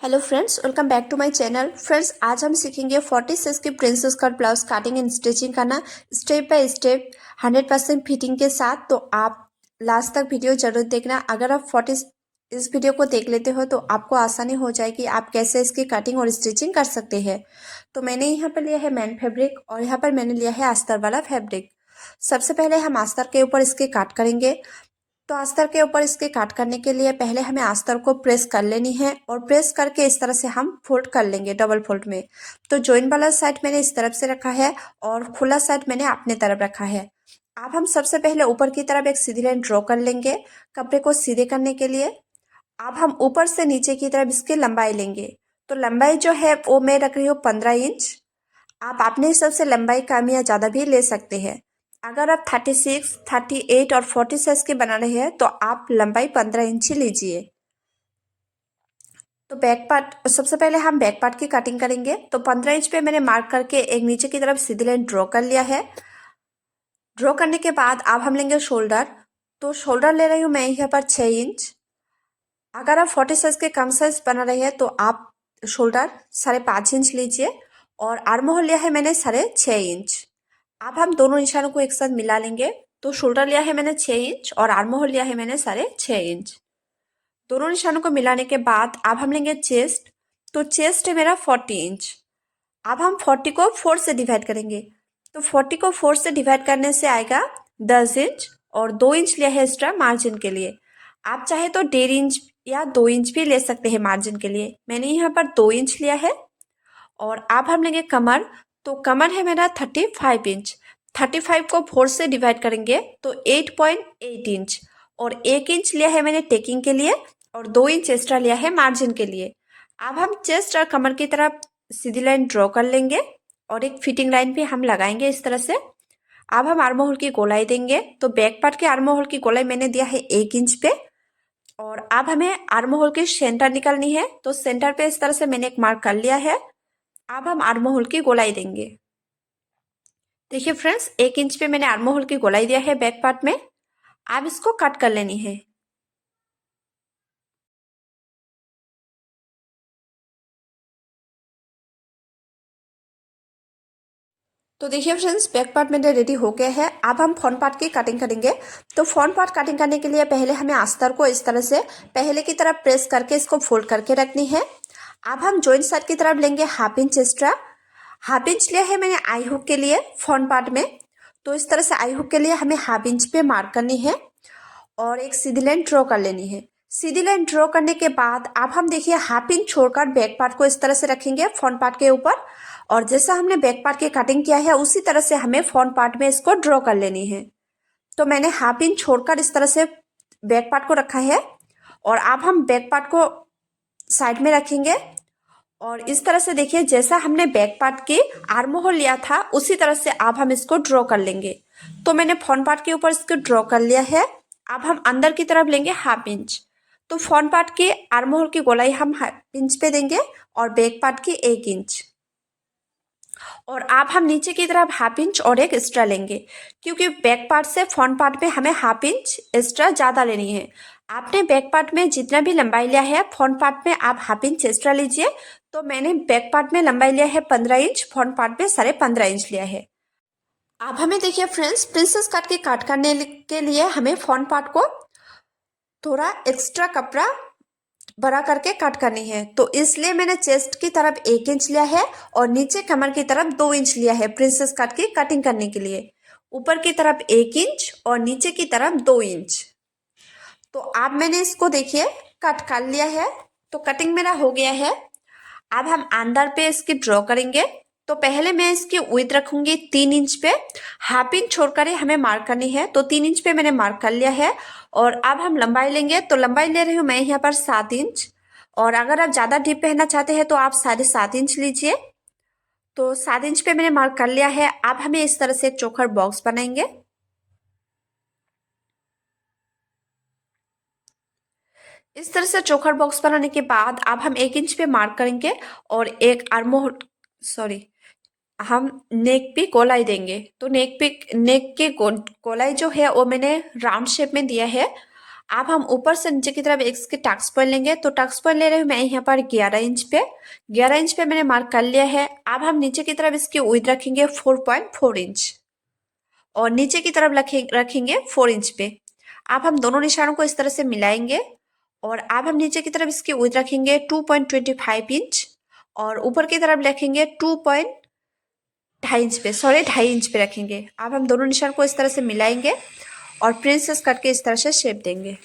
Hello friends, welcome back to my channel. Friends, आज हम सीखेंगे 46 की princess cut blouse cutting and stitching करना स्टेप बाय स्टेप 100% फिटिंग के साथ। तो आप लास्ट तक वीडियो जरूर देखना। अगर आप 40 इस वीडियो को देख लेते हो तो आपको आसानी हो जाएगी आप कैसे इसकी कटिंग और स्टिचिंग कर सकते हैं। तो मैंने यहाँ पर लिया है मैन फैब्रिक और यहाँ पर मैंने लिया है अस्तर वाला फैब्रिक। सबसे पहले हम अस्तर के ऊपर इसके काट करेंगे। तो अस्तर के ऊपर इसके काट करने के लिए पहले हमें अस्तर को प्रेस कर लेनी है और प्रेस करके इस तरह से हम फोल्ड कर लेंगे डबल फोल्ड में। तो जॉइन वाला साइड मैंने इस तरफ से रखा है और खुला साइड मैंने अपने तरफ रखा है। अब हम सबसे पहले ऊपर की तरफ एक सीधी लाइन ड्रॉ कर लेंगे कपड़े को सीधे करने के लिए। अब हम ऊपर से नीचे की तरफ इसकी लंबाई लेंगे। तो लंबाई जो है वो मैं रख रही हूँ 15 इंच। आप अपने हिसाब से लंबाई कम या ज़्यादा भी ले सकते हैं। अगर आप 36, 38 और 40 साइज के बना रहे हैं तो आप लंबाई 15 इंच ही लीजिए। तो बैक पार्ट सबसे पहले हम बैक पार्ट की कटिंग करेंगे। तो 15 इंच पे मैंने मार्क करके एक नीचे की तरफ सीधी लाइन ड्रॉ कर लिया है। ड्रॉ करने के बाद अब हम लेंगे शोल्डर। तो शोल्डर ले रही हूँ मैं यहाँ पर 6 इंच। अगर आप 40 साइज के कम साइज बना रहे हैं तो आप शोल्डर 5.5 इंच लीजिए और आर्म होल लिया है मैंने 6.5 इंच। अब हम दोनों निशानों को एक साथ मिला लेंगे। तो शोल्डर लिया है मैंने 6 इंच और आर्म होल लिया है मैंने 6.5 इंच। दोनों निशानों को मिलाने के बाद अब हम लेंगे चेस्ट। तो चेस्ट है मेरा 40 इंच। अब हम 40 को 4 से डिवाइड करेंगे। तो 40 को 4 से डिवाइड करने से आएगा 10 इंच और 2 इंच लिया है एक्स्ट्रा मार्जिन के लिए। आप चाहे तो 1.5 इंच या 2 इंच भी ले सकते हैं मार्जिन के लिए। मैंने यहाँ पर 2 इंच लिया है। और अब हम लेंगे कमर। तो कमर है मेरा 35 इंच। 35 को 4 से डिवाइड करेंगे तो 8.8 इंच और 1 इंच लिया है मैंने टेकिंग के लिए और 2 इंच एक्स्ट्रा लिया है मार्जिन के लिए। अब हम चेस्ट और कमर की तरफ सीधी लाइन ड्रॉ कर लेंगे और एक फिटिंग लाइन भी हम लगाएंगे इस तरह से। अब हम आर्म होल की गोलाई देंगे। तो बैक पार्ट के आर्म होल की गोलाई मैंने दिया है 1 इंच पे। और अब हमें आर्म होल की सेंटर निकालनी है। तो सेंटर पे इस तरह से मैंने एक मार्क कर लिया है। अब हम आर्म होल की गोलाई देंगे। देखिए फ्रेंड्स, 1 इंच पे मैंने आर्म होल की गोलाई दिया है बैक पार्ट में। अब इसको कट कर लेनी है। तो देखिए फ्रेंड्स, बैक पार्ट मेरे रेडी हो गया है। अब हम फ्रंट पार्ट की कटिंग करेंगे। तो फ्रंट पार्ट कटिंग करने के लिए पहले हमें अस्तर को इस तरह से पहले की तरफ प्रेस करके इसको फोल्ड करके रखनी है। अब हम जॉइंट साइड की तरफ लेंगे 1/2 इंच एक्स्ट्रा। 1/2 इंच लिया है मैंने आई हुक के लिए फ्रंट पार्ट में। तो इस तरह से आई हुक के लिए हमें 1/2 इंच पे मार्क करनी है और एक सीधी लाइन ड्रॉ कर लेनी है। सीधी लाइन ड्रॉ करने के बाद अब हम देखिए 1/2 इंच छोड़कर बैक पार्ट को इस तरह से रखेंगे फ्रंट पार्ट के ऊपर। और जैसा हमने बैक पार्ट की कटिंग किया है उसी तरह से हमें फ्रंट पार्ट में इसको ड्रॉ कर लेनी है। तो मैंने 1/2 इंच छोड़कर इस तरह से बैक पार्ट को रखा है और अब हम बैक पार्ट को साइड में रखेंगे। और इस तरह से देखिए जैसा हमने बैक पार्ट की आर्म होल लिया था उसी तरह से अब हम इसको ड्रॉ कर लेंगे। तो मैंने फ्रंट पार्ट के ऊपर इसको ड्रॉ कर लिया है। अब हम अंदर की तरफ लेंगे 1/2 इंच। तो फ्रंट पार्ट की आर्म होल की गोलाई हम 1/2 इंच पे देंगे और बैक पार्ट की 1 इंच। और अब हम नीचे की तरफ 1/2 इंच और एक एक्स्ट्रा लेंगे क्योंकि बैक पार्ट से फ्रंट पार्ट में हमें 1/2 इंच एक्स्ट्रा ज़्यादा लेनी है। आपने बैक पार्ट में जितना भी लंबाई लिया है फ्रंट पार्ट में आप 1/2 इंच एक्स्ट्रा लीजिए। तो मैंने बैक पार्ट में लंबाई लिया है 15 इंच, फ्रंट पार्ट में 15.5 इंच लिया है। अब हमें देखिए फ्रेंड्स, प्रिंसेस कट के काट करने के लिए हमें फ्रंट पार्ट को थोड़ा एक्स्ट्रा कपड़ा बड़ा करके कट करनी है। तो इसलिए मैंने चेस्ट की तरफ 1 इंच लिया है और नीचे कमर की तरफ 2 इंच लिया है प्रिंसेस कट की कटिंग करने के लिए। ऊपर की तरफ 1 इंच और नीचे की तरफ 2 इंच। तो अब मैंने इसको देखिए कट कर लिया है। तो कटिंग मेरा हो गया है। अब हम अंदर पे इसकी ड्रॉ करेंगे। तो पहले मैं इसकी विड्थ रखूंगी 3 इंच पे। 1/2 इंच छोड़कर ही हमें मार्क करनी है। तो 3 इंच पे मैंने मार्क कर लिया है। और अब हम लंबाई लेंगे। तो लंबाई ले रही हूँ मैं यहाँ पर 7 इंच। और अगर आप ज़्यादा डीप पहनना चाहते हैं तो आप 7.5 इंच लीजिए। तो 7 इंच पे मैंने मार्क कर लिया है। अब हमें इस तरह से एक चौखर बॉक्स बनाएंगे। इस तरह से चौखर बॉक्स बनाने के बाद अब हम 1 इंच पे मार्क करेंगे और एक आर्मोल सॉरी हम नेक पे गोलाई देंगे। तो नेक की गोलाई जो है वो मैंने राउंड शेप में दिया है। अब हम ऊपर से नीचे की तरफ इसके टक्स पॉइंट लेंगे। तो टक्स पॉइंट ले रहे हैं मैं यहाँ पर 11 इंच पे, 11 इंच पे मैंने मार्क कर लिया है। अब हम नीचे की तरफ इसकी विड्थ रखेंगे 4.4 इंच और नीचे की तरफ रखेंगे 4 इंच पे। अब हम दोनों निशानों को इस तरह से मिलाएंगे और अब हम नीचे की तरफ इसकी विड्थ रखेंगे 2.25 इंच और ऊपर की तरफ रखेंगे 2.2.5 इंच पे, सॉरी 2.5 इंच पे रखेंगे। अब हम दोनों निशान को इस तरह से मिलाएंगे और प्रिंसेस कट के इस तरह से शेप देंगे।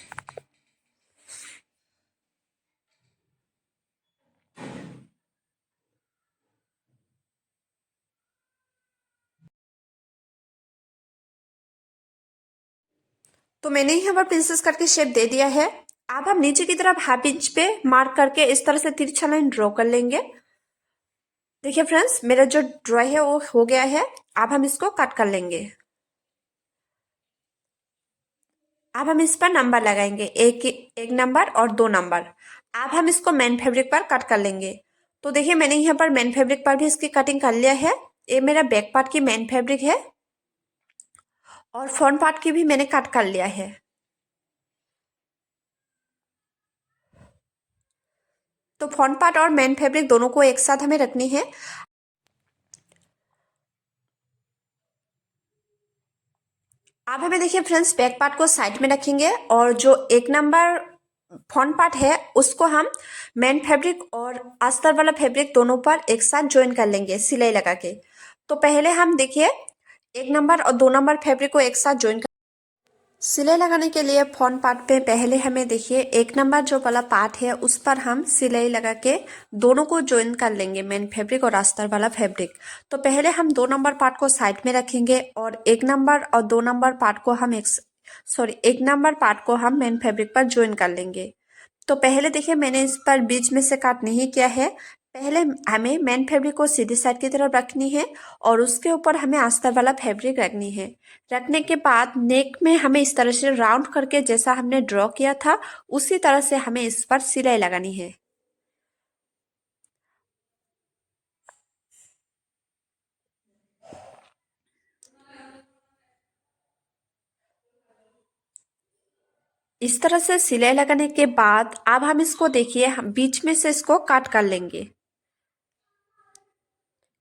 तो मैंने यहाँ पर प्रिंसेस कट के शेप दे दिया है। अब हम नीचे की तरफ 1/2 इंच पे मार्क करके इस तरह से तिरछा लाइन ड्रॉ कर लेंगे। देखिए फ्रेंड्स, मेरा जो ड्रॉ है वो हो गया है। अब हम इसको कट कर लेंगे। अब हम इस पर नंबर लगाएंगे, एक नंबर और 2 नंबर। अब हम इसको मेन फैब्रिक पर कट कर लेंगे। तो देखिए मैंने यहाँ पर मेन फैब्रिक पर भी इसकी कटिंग कर लिया है। ये मेरा बैक पार्ट की मेन फैब्रिक है और फ्रंट पार्ट की भी मैंने कट कर लिया है। तो फ्रंट पार्ट और मेन फैब्रिक दोनों को एक साथ हमें रखनी है। अब हमें देखिए फ्रेंड्स, बैक पार्ट को साइड में रखेंगे और जो 1 नंबर फ्रंट पार्ट है उसको हम मेन फैब्रिक और अस्तर वाला फैब्रिक दोनों पर एक साथ ज्वाइन कर लेंगे सिलाई लगा के। तो पहले हम देखिए 1 नंबर और 2 नंबर फैब्रिक को एक साथ ज्वाइन कर, सिलाई लगाने के लिए फ्रंट पार्ट पे पहले हमें देखिए 1 नंबर जो वाला पार्ट है उस पर हम सिलाई लगा के दोनों को ज्वाइन कर लेंगे, मेन फैब्रिक और अस्तर वाला फैब्रिक। तो पहले हम 2 नंबर पार्ट को साइड में रखेंगे और 1 नंबर और 2 नंबर पार्ट को हम 1 नंबर पार्ट को हम मेन फैब्रिक पर ज्वाइन कर लेंगे। तो पहले देखिए मैंने इस पर बीच में से काट नहीं किया है। पहले हमें मेन फैब्रिक को सीधी साइड की तरफ रखनी है और उसके ऊपर हमें अस्तर वाला फैब्रिक रखनी है। रखने के बाद नेक में हमें इस तरह से राउंड करके जैसा हमने ड्रॉ किया था उसी तरह से हमें इस पर सिलाई लगानी है। इस तरह से सिलाई लगाने के बाद अब हम इसको देखिए हम बीच में से इसको काट कर लेंगे,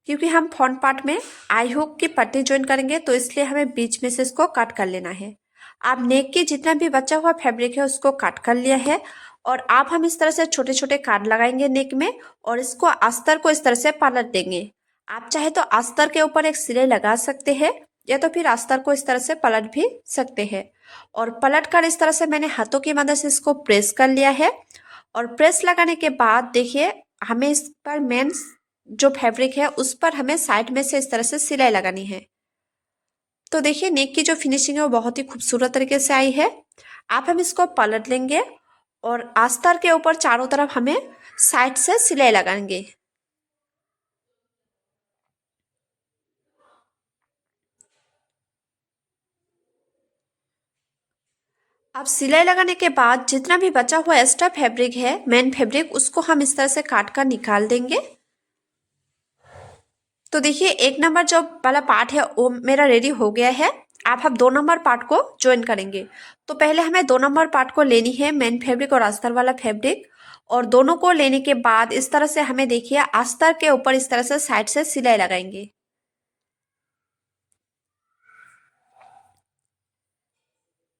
क्योंकि हम फ्रंट पार्ट में आई हुक की पट्टी ज्वाइन करेंगे तो इसलिए हमें बीच में से इसको कट कर लेना है। आप नेक की जितना भी बचा हुआ फैब्रिक है उसको कट कर लिया है और अब हम इस तरह से छोटे छोटे काट लगाएंगे नेक में और इसको अस्तर को इस तरह से पलट देंगे। आप चाहे तो अस्तर के ऊपर एक सिलाई लगा सकते हैं या तो फिर अस्तर को इस तरह से पलट भी सकते हैं। और पलट कर इस तरह से मैंने हाथों की मदद से इसको प्रेस कर लिया है और प्रेस लगाने के बाद देखिए हमें इस पर मेन जो फैब्रिक है उस पर हमें साइड में से इस तरह से सिलाई लगानी है। तो देखिए नेक की जो फिनिशिंग है वो बहुत ही खूबसूरत तरीके से आई है। आप हम इसको पलट लेंगे और अस्तर के ऊपर चारों तरफ हमें साइड से सिलाई लगाएंगे। अब सिलाई लगाने के बाद जितना भी बचा हुआ एक्स्ट्रा फैब्रिक है मेन फैब्रिक उसको हम इस तरह से काट कर निकाल देंगे। तो देखिए 1 नंबर जो वाला पार्ट है वो मेरा रेडी हो गया है। अब हम 2 नंबर पार्ट को ज्वाइन करेंगे। तो पहले हमें 2 नंबर पार्ट को लेनी है मेन फैब्रिक और अस्तर वाला फैब्रिक और दोनों को लेने के बाद इस तरह से हमें देखिए अस्तर के ऊपर इस तरह से साइड से सिलाई लगाएंगे।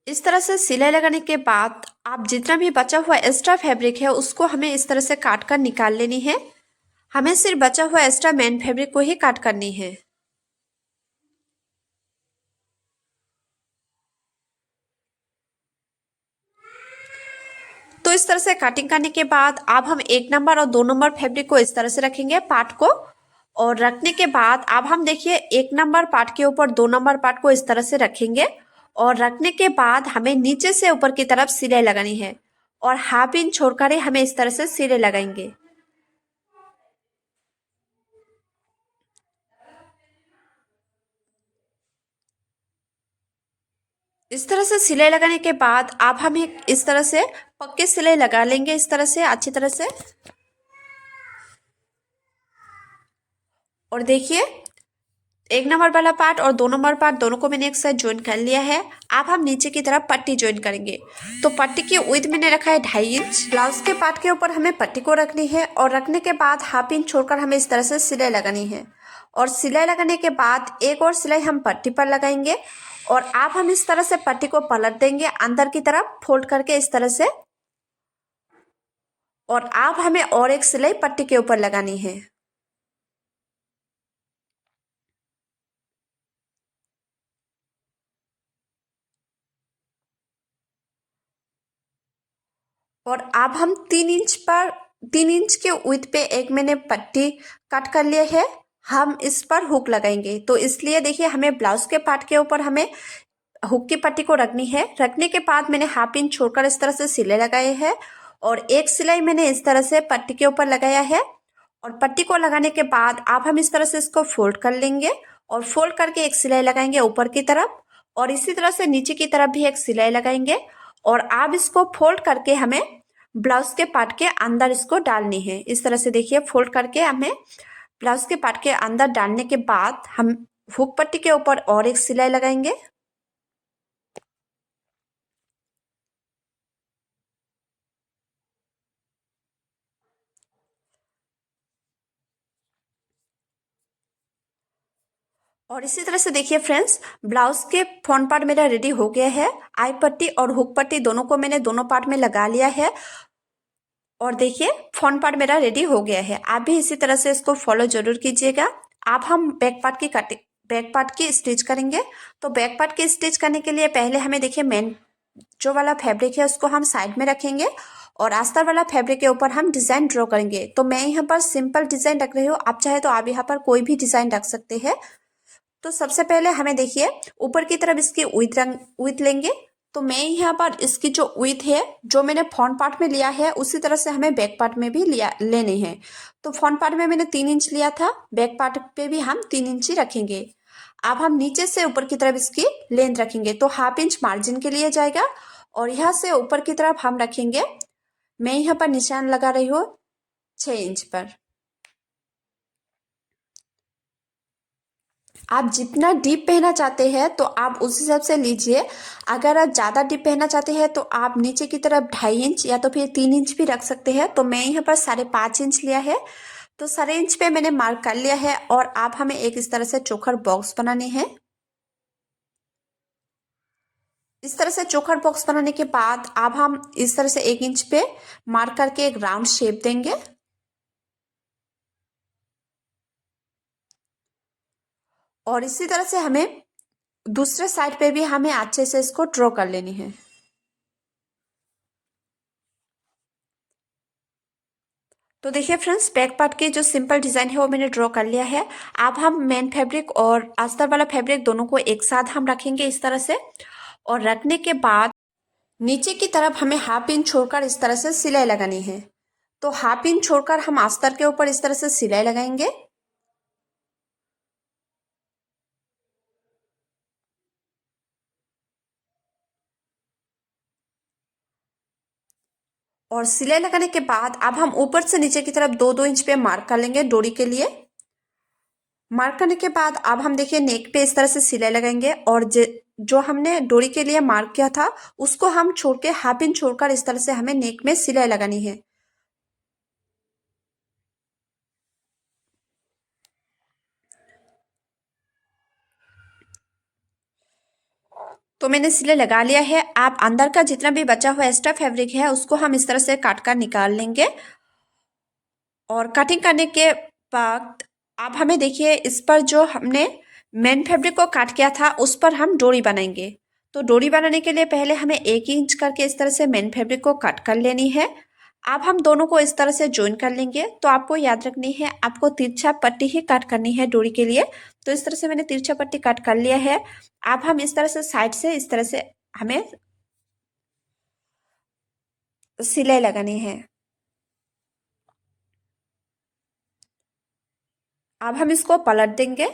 इस तरह से सिलाई लगाने के बाद आप जितना भी बचा हुआ एक्स्ट्रा फैब्रिक है उसको हमें इस तरह से काट कर निकाल लेनी है। हमें सिर्फ बचा हुआ एक्स्ट्रा मेन फैब्रिक को ही काट करनी है। तो इस तरह से कटिंग करने के बाद अब हम 1 नंबर और 2 नंबर फैब्रिक को इस तरह से रखेंगे पार्ट को और रखने के बाद अब हम देखिए 1 नंबर पार्ट के ऊपर 2 नंबर पार्ट को इस तरह से रखेंगे और रखने के बाद हमें नीचे से ऊपर की तरफ सिलाई लगानी है और 1/2 इंच छोड़कर ही हमें इस तरह से सिलाई लगाएंगे। इस तरह से सिलाई लगाने के बाद अब हम एक इस तरह से पक्के सिलाई लगा लेंगे इस तरह से अच्छी तरह से। और देखिए एक नंबर वाला पार्ट और 2 नंबर पार्ट दोनों को मैंने एक साथ ज्वाइन कर लिया है। अब हम नीचे की तरफ पट्टी ज्वाइन करेंगे। तो पट्टी की विड्थ मैंने रखा है 2.5 इंच। ब्लाउज के पार्ट के ऊपर हमें पट्टी को रखनी है और रखने के बाद 1/2 इंच छोड़कर हमें इस तरह से सिलाई लगानी है। और सिलाई लगाने के बाद एक और सिलाई हम पट्टी पर लगाएंगे और अब हम इस तरह से पट्टी को पलट देंगे अंदर की तरफ फोल्ड करके इस तरह से। और अब हमें और एक सिलाई पट्टी के ऊपर लगानी है। और अब हम 3 इंच के विड्थ पे एक मैंने पट्टी कट कर लिया है। हम इस पर हुक लगाएंगे, तो इसलिए देखिए हमें ब्लाउज के पार्ट के ऊपर हमें हुक की पट्टी को रखनी है। रखने के बाद मैंने 1/2 इंच छोड़कर इस तरह से सिलाई लगाए है और एक सिलाई मैंने इस तरह से पट्टी के ऊपर लगाया है। और पट्टी को लगाने के बाद अब हम इस तरह से इसको फोल्ड कर लेंगे और फोल्ड करके एक सिलाई लगाएंगे ऊपर की तरफ और इसी तरह से नीचे की तरफ भी एक सिलाई लगाएंगे। और अब इसको फोल्ड करके हमें ब्लाउज के पार्ट के अंदर इसको डालनी है। इस तरह से देखिए फोल्ड करके हमें ब्लाउज के पार्ट के अंदर डालने के बाद हम हुक पट्टी के ऊपर और एक सिलाई लगाएंगे। और इसी तरह से देखिए फ्रेंड्स, ब्लाउज के फ्रंट पार्ट मेरा रेडी हो गया है। आई पट्टी और हुक पट्टी दोनों को मैंने दोनों पार्ट में लगा लिया है और देखिए फ्रंट पार्ट मेरा रेडी हो गया है। आप भी इसी तरह से इसको फॉलो जरूर कीजिएगा। अब हम बैक पार्ट की स्टिच करेंगे। तो बैक पार्ट की स्टिच करने के लिए पहले हमें देखिए मेन जो वाला फैब्रिक है उसको हम साइड में रखेंगे और अस्तर वाला फैब्रिक के ऊपर हम डिजाइन ड्रॉ करेंगे। तो मैं यहाँ पर सिंपल डिजाइन रख रही हूँ, आप चाहे तो आप यहाँ पर कोई भी डिजाइन रख सकते हैं। तो सबसे पहले हमें देखिए ऊपर की तरफ इसकी विड्थ लेंगे। तो मैं यहाँ पर इसकी जो विड्थ है जो मैंने फ्रंट पार्ट में लिया है उसी तरह से हमें बैक पार्ट में भी लेने हैं। तो फ्रंट पार्ट में मैंने 3 इंच लिया था, बैक पार्ट पे भी हम 3 इंच ही रखेंगे। अब हम नीचे से ऊपर की तरफ इसकी लेंथ रखेंगे, तो 1/2 इंच मार्जिन के लिए जाएगा और यहाँ से ऊपर की तरफ हम रखेंगे। मैं यहाँ पर निशान लगा रही हूँ 6 इंच पर। आप जितना डीप पहनना चाहते हैं तो आप उस हिसाब से लीजिए। अगर आप ज़्यादा डीप पहनना चाहते हैं तो आप नीचे की तरफ 2.5 इंच या तो फिर 3 इंच भी रख सकते हैं। तो मैं यहाँ पर 5.5 इंच लिया है। तो 5.5 इंच पे मैंने मार्क कर लिया है और अब हमें एक इस तरह से चोकर बॉक्स बनाने हैं। इस तरह से चोकर बॉक्स बनाने के बाद अब हम इस तरह से 1 इंच पे मार्क करके एक राउंड शेप देंगे। और इसी तरह से हमें दूसरे साइड पे भी हमें अच्छे से इसको ड्रॉ कर लेनी है। तो देखिए फ्रेंड्स, बैक पार्ट की जो सिंपल डिजाइन है वो मैंने ड्रॉ कर लिया है। अब हम मेन फैब्रिक और अस्तर वाला फैब्रिक दोनों को एक साथ हम रखेंगे इस तरह से। और रखने के बाद नीचे की तरफ हमें 1/2 इंच छोड़कर इस तरह से सिलाई लगानी है। तो 1/2 इंच छोड़कर हम अस्तर के ऊपर इस तरह से सिलाई लगाएंगे। और सिलाई लगाने के बाद अब हम ऊपर से नीचे की तरफ 2-2 इंच पे मार्क कर लेंगे डोरी के लिए। मार्क करने के बाद अब हम देखिए नेक पे इस तरह से सिलाई लगाएंगे और जो हमने डोरी के लिए मार्क किया था उसको हम छोड़ के 1/2 इंच छोड़कर इस तरह से हमें नेक में सिलाई लगानी है। तो मैंने सिलाई लगा लिया है। आप अंदर का जितना भी बचा हुआ एक्स्ट्रा फैब्रिक है उसको हम इस तरह से काट कर निकाल लेंगे। और कटिंग करने के बाद अब हमें देखिए इस पर जो हमने मेन फैब्रिक को काट किया था उस पर हम डोरी बनाएंगे। तो डोरी बनाने के लिए पहले हमें 1 इंच करके इस तरह से मेन फैब्रिक को कट कर लेनी है। अब हम दोनों को इस तरह से ज्वाइन कर लेंगे। तो आपको याद रखनी है, आपको तिरछा पट्टी ही काट करनी है डोरी के लिए। तो इस तरह से मैंने तिरछा पट्टी काट कर लिया है। अब हम इस तरह से साइड से इस तरह से हमें सिलाई लगानी है। अब हम इसको पलट देंगे।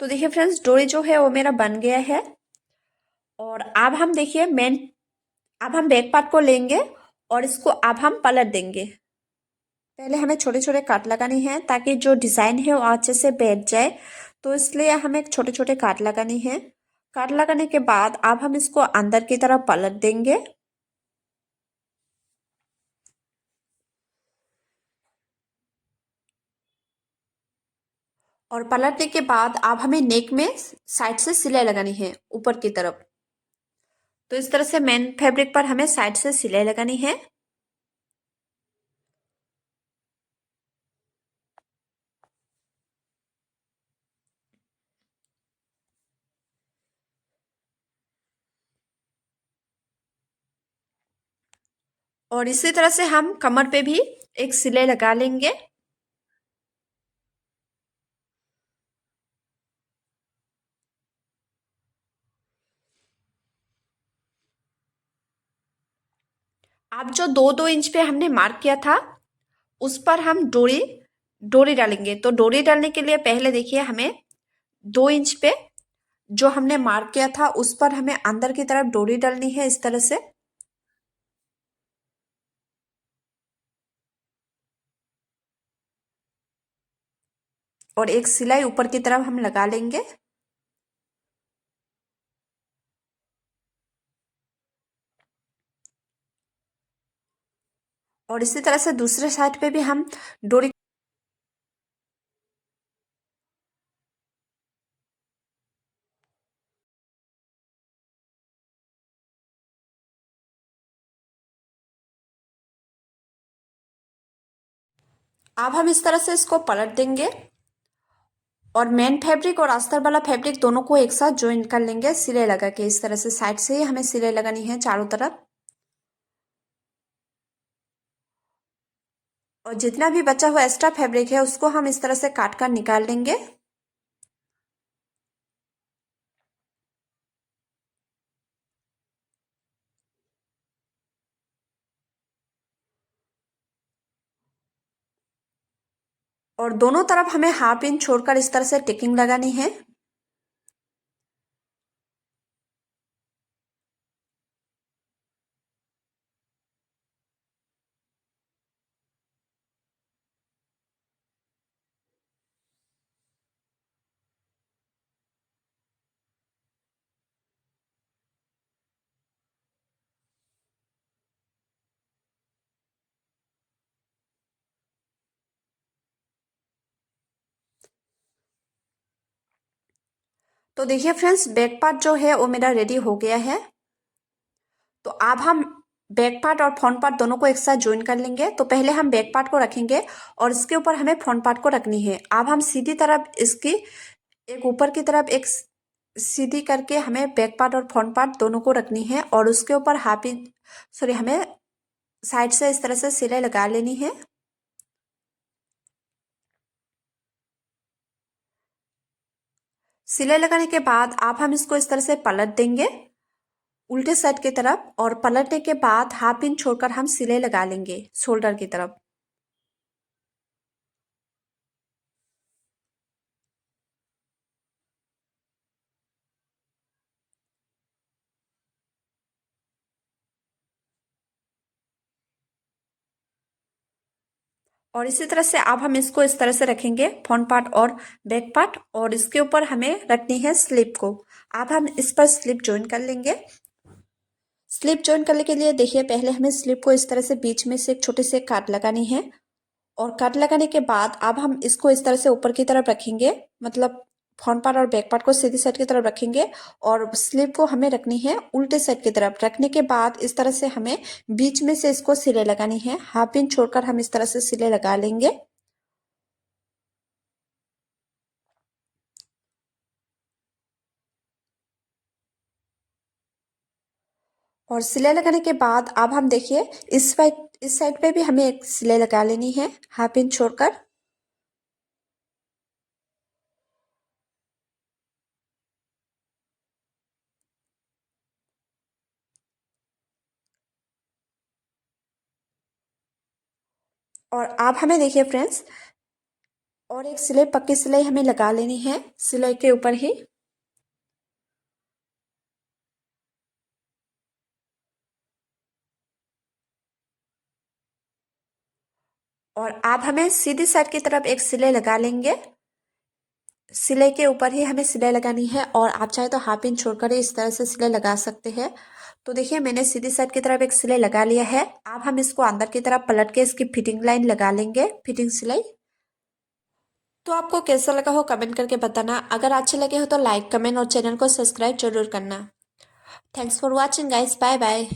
तो देखिए फ्रेंड्स, डोरी जो है वो मेरा बन गया है। और अब हम देखिए अब हम बैक पार्ट को लेंगे और इसको अब हम पलट देंगे। पहले हमें छोटे छोटे काट लगानी है ताकि जो डिज़ाइन है वो अच्छे से बैठ जाए। तो इसलिए हमें छोटे छोटे काट लगानी है। काट लगाने के बाद अब हम इसको अंदर की तरफ पलट देंगे। और पलटने के बाद अब हमें नेक में साइड से सिलाई लगानी है ऊपर की तरफ। तो इस तरह से मेन फैब्रिक पर हमें साइड से सिलाई लगानी है। और इसी तरह से हम कमर पे भी एक सिलाई लगा लेंगे। अब जो 2-2 इंच पे हमने मार्क किया था उस पर हम डोरी डोरी डालेंगे। तो डोरी डालने के लिए पहले देखिए हमें 2 इंच पे जो हमने मार्क किया था उस पर हमें अंदर की तरफ डोरी डालनी है इस तरह से। और एक सिलाई ऊपर की तरफ हम लगा लेंगे। और इसी तरह से दूसरे साइड पे भी हम डोरी। अब हम इस तरह से इसको पलट देंगे और मेन फैब्रिक और अस्तर वाला फैब्रिक दोनों को एक साथ ज्वाइन कर लेंगे सिलाई लगा के। इस तरह से साइड से ही हमें सिलाई लगानी है चारों तरफ। और जितना भी बचा हुआ एक्स्ट्रा फैब्रिक है उसको हम इस तरह से काट कर निकाल लेंगे। और दोनों तरफ हमें हाफ इंच छोड़कर इस तरह से टिकिंग लगानी है। तो देखिए फ्रेंड्स बैक पार्ट जो है वो मेरा रेडी हो गया है। तो अब हम बैक पार्ट और फ्रंट पार्ट दोनों को एक साथ ज्वाइन कर लेंगे। तो पहले हम बैक पार्ट को रखेंगे और इसके ऊपर हमें फ्रंट पार्ट को रखनी है। अब हम सीधी तरफ इसकी एक ऊपर की तरफ एक सीधी करके हमें बैक पार्ट और फ्रंट पार्ट दोनों को रखनी है और उसके ऊपर हाफ इंच सॉरी हमें साइड से इस तरह से सिलाई लगा लेनी है। सिलाई लगाने के बाद आप हम इसको इस तरह से पलट देंगे उल्टे साइड की तरफ। और पलटने के बाद हाफ इंच छोड़कर हम सिलाई लगा लेंगे शोल्डर की तरफ। और इसी तरह से अब हम इसको इस तरह से रखेंगे फ्रंट पार्ट और बैक पार्ट। और इसके ऊपर हमें रखनी है स्लिप को। अब हम इस पर स्लिप ज्वाइन कर लेंगे। स्लिप ज्वाइन करने के लिए देखिए पहले हमें स्लिप को इस तरह से बीच में से एक छोटे से काट लगानी है। और काट लगाने के बाद अब हम इसको इस तरह से ऊपर की तरफ रखेंगे मतलब फ्रंट पार्ट और बैक पार्ट को सीधी साइड की तरफ रखेंगे। और स्लीव को हमें रखनी है उल्टे साइड की तरफ। रखने के बाद इस तरह से हमें बीच में से इसको सिलाई लगानी है। हाफ इंच छोड़कर हम इस तरह से सिलाई लगा लेंगे। और सिलाई लगाने के बाद अब हम देखिए इस साइड पे भी हमें एक सिलाई लगा लेनी है हाफ इंच छोड़कर। और अब हमें देखिए फ्रेंड्स और एक सिलाई पक्की सिलाई हमें लगा लेनी है सिलाई के ऊपर ही। और अब हमें सीधी साइड की तरफ एक सिलाई लगा लेंगे। सिलाई के ऊपर ही हमें सिलाई लगानी है और आप चाहे तो हाफ इंच छोड़कर ही इस तरह से सिलाई लगा सकते हैं। तो देखिए मैंने सीधी साइड की तरफ एक सिलाई लगा लिया है। अब हम इसको अंदर की तरफ पलट के इसकी फिटिंग लाइन लगा लेंगे, फिटिंग सिलाई। तो आपको कैसा लगा हो कमेंट करके बताना। अगर अच्छे लगे हो तो लाइक, कमेंट और चैनल को सब्सक्राइब जरूर करना। Thanks for watching guys, bye bye.